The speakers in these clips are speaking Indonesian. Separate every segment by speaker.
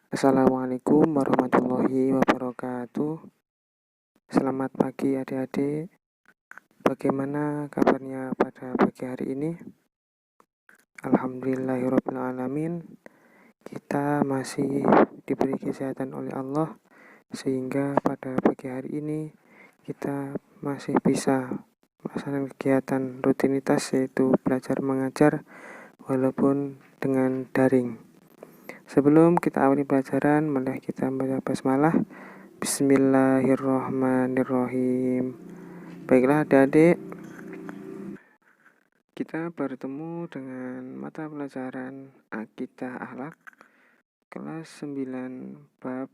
Speaker 1: Assalamualaikum warahmatullahi wabarakatuh. Selamat pagi adik-adik. Bagaimana kabarnya pada pagi hari ini? Alhamdulillahirrabbilalamin. Kita masih diberi kesehatan oleh Allah, sehingga pada pagi hari ini kita masih bisa melaksanakan kegiatan rutinitas, yaitu belajar mengajar walaupun dengan daring. Sebelum kita awali pelajaran, mari kita membaca basmalah. Bismillahirrahmanirrahim. Baiklah adik-adik, kita bertemu dengan mata pelajaran Akidah Akhlak kelas 9 bab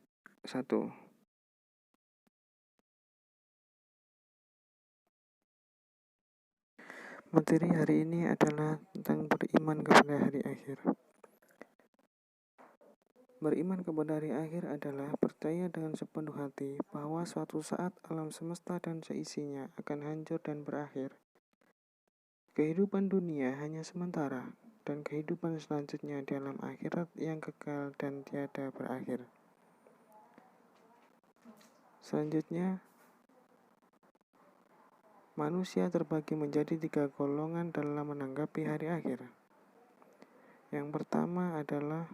Speaker 1: 1. Materi hari ini adalah tentang beriman kepada hari akhir. Beriman kepada hari akhir adalah percaya dengan sepenuh hati bahwa suatu saat alam semesta dan seisinya akan hancur dan berakhir. Kehidupan dunia hanya sementara, dan kehidupan selanjutnya di alam akhirat yang kekal dan tiada berakhir. Selanjutnya, manusia terbagi menjadi 3 golongan dalam menanggapi hari akhir. Yang pertama adalah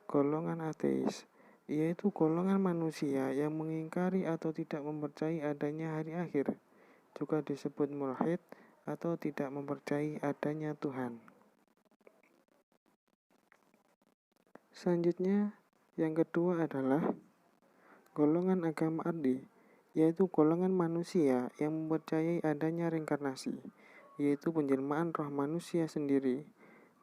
Speaker 1: golongan ateis, yaitu golongan manusia yang mengingkari atau tidak mempercayai adanya hari akhir, juga disebut mulhid atau tidak mempercayai adanya Tuhan. Selanjutnya, yang kedua adalah golongan agama ardi, yaitu golongan manusia yang mempercayai adanya reinkarnasi, yaitu penjelmaan roh manusia sendiri,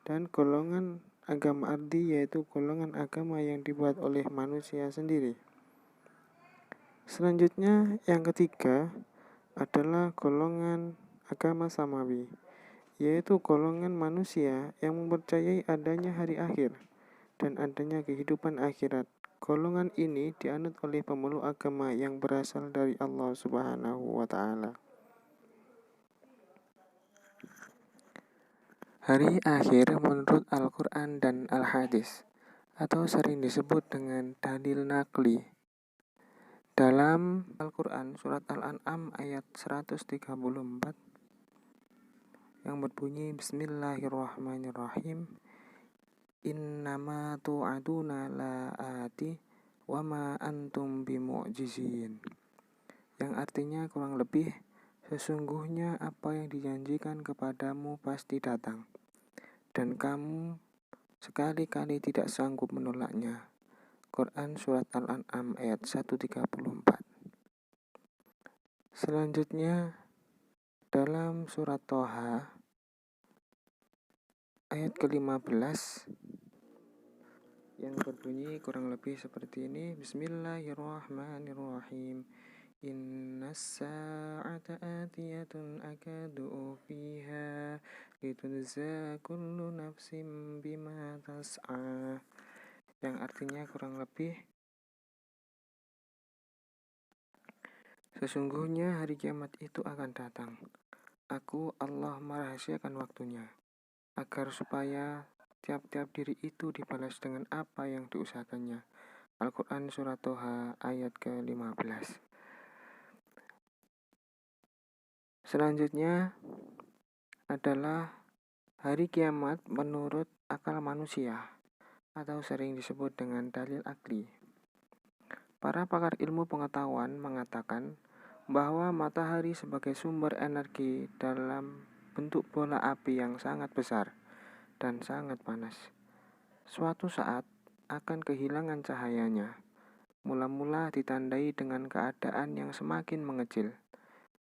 Speaker 1: dan golongan agama ardi, yaitu golongan agama yang dibuat oleh manusia sendiri. Selanjutnya, yang ketiga adalah golongan agama samawi, yaitu golongan manusia yang mempercayai adanya hari akhir dan adanya kehidupan akhirat. Golongan ini dianut oleh pemeluk agama yang berasal dari Allah Subhanahu wa Ta'ala. Hari akhir menurut Al-Quran dan Al-Hadis, atau sering disebut dengan dalil naqli. Dalam Al-Quran, surat Al-An'am ayat 134, yang berbunyi Bismillahirrahmanirrahim, Innama tu'aduna la'ati wa ma antum bimu'jizin. Yang artinya kurang lebih, sesungguhnya apa yang dijanjikan kepadamu pasti datang, dan kamu sekali-kali tidak sanggup menolaknya. Quran Surat Al-An'am ayat 134. Selanjutnya, dalam surat Toha ayat ke-15, yang berbunyi kurang lebih seperti ini. Bismillahirrahmanirrahim. Innas sa'ata atiyatun akadu fiha litujza kullu nafsim bima tas'a. Yang artinya kurang lebih, sesungguhnya hari kiamat itu akan datang. Aku Allah merahasiakan waktunya, agar supaya tiap-tiap diri itu dibalas dengan apa yang diusahakannya. Al-Quran Surat Toha ayat ke-15. Selanjutnya adalah hari kiamat menurut akal manusia, atau sering disebut dengan dalil akli. Para pakar ilmu pengetahuan mengatakan bahwa matahari sebagai sumber energi dalam bentuk bola api yang sangat besar dan sangat panas, suatu saat akan kehilangan cahayanya. Mula-mula ditandai dengan keadaan yang semakin mengecil,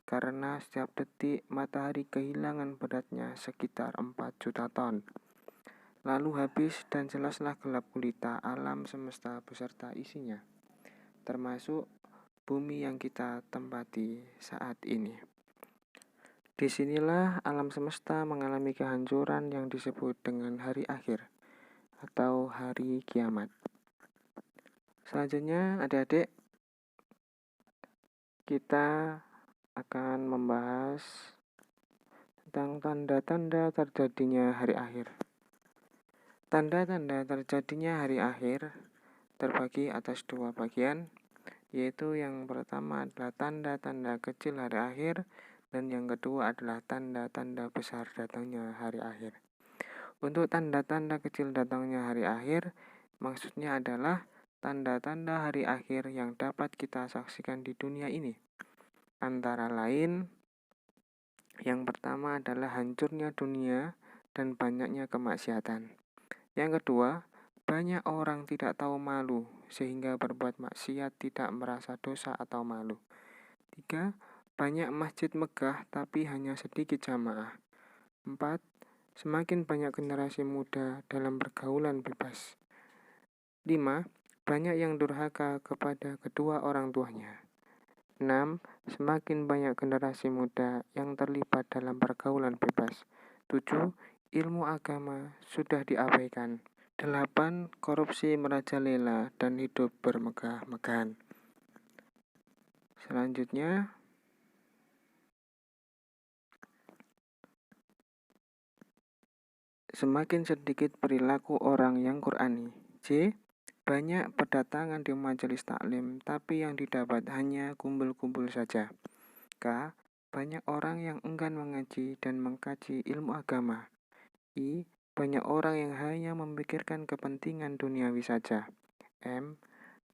Speaker 1: karena setiap detik matahari kehilangan beratnya sekitar 4 juta ton. Lalu habis dan jelaslah gelap gulita alam semesta beserta isinya, termasuk bumi yang kita tempati saat ini. Disinilah alam semesta mengalami kehancuran yang disebut dengan hari akhir atau hari kiamat. Selanjutnya, adik-adik, kita akan membahas tentang tanda-tanda terjadinya hari akhir. Tanda-tanda terjadinya hari akhir terbagi atas dua bagian, yaitu yang pertama adalah tanda-tanda kecil hari akhir, dan yang kedua adalah tanda-tanda besar datangnya hari akhir. Untuk tanda-tanda kecil datangnya hari akhir, maksudnya adalah tanda-tanda hari akhir yang dapat kita saksikan di dunia ini. Antara lain, yang pertama adalah hancurnya dunia dan banyaknya kemaksiatan. Yang kedua, banyak orang tidak tahu malu sehingga berbuat maksiat tidak merasa dosa atau malu. 3. Banyak masjid megah tapi hanya sedikit jamaah. 4. Semakin banyak generasi muda dalam pergaulan bebas. 5. Banyak yang durhaka kepada kedua orang tuanya. 6. Semakin banyak generasi muda yang terlibat dalam pergaulan bebas. 7. Ilmu agama sudah diabaikan. 8. Korupsi merajalela dan hidup bermegah-megahan. Selanjutnya, semakin sedikit perilaku orang yang Qur'ani. J. Banyak berdatangan di majelis taklim, tapi yang didapat hanya kumpul-kumpul saja. K. Banyak orang yang enggan mengaji dan mengkaji ilmu agama. I. Banyak orang yang hanya memikirkan kepentingan duniawi saja. M.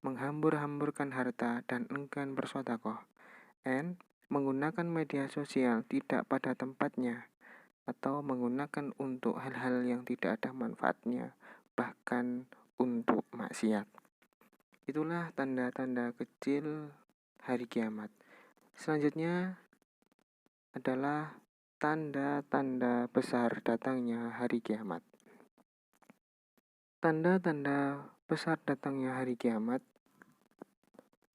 Speaker 1: Menghambur-hamburkan harta dan enggan bersedekah. N. Menggunakan media sosial tidak pada tempatnya atau menggunakan untuk hal-hal yang tidak ada manfaatnya, bahkan untuk maksiat. Itulah tanda-tanda kecil hari kiamat. Selanjutnya adalah tanda-tanda besar datangnya hari kiamat. Tanda-tanda besar datangnya hari kiamat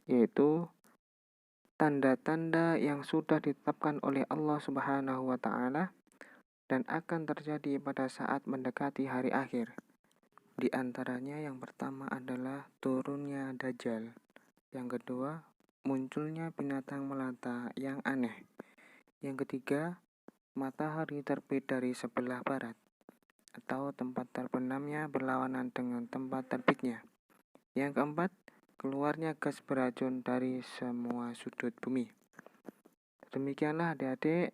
Speaker 1: yaitu tanda-tanda yang sudah ditetapkan oleh Allah Subhanahu wa Ta'ala dan akan terjadi pada saat mendekati hari akhir. Di antaranya yang pertama adalah turunnya Dajjal. Yang kedua, munculnya binatang melata yang aneh. Yang ketiga, matahari terbit dari sebelah barat atau tempat terbenamnya berlawanan dengan tempat terbitnya. Yang keempat, keluarnya gas beracun dari semua sudut bumi. Demikianlah adik-adik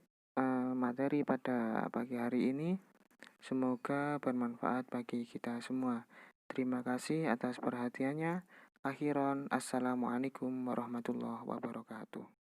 Speaker 1: materi pada pagi hari ini. Semoga bermanfaat bagi kita semua. Terima kasih atas perhatiannya. Akhiron, assalamualaikum warahmatullahi wabarakatuh.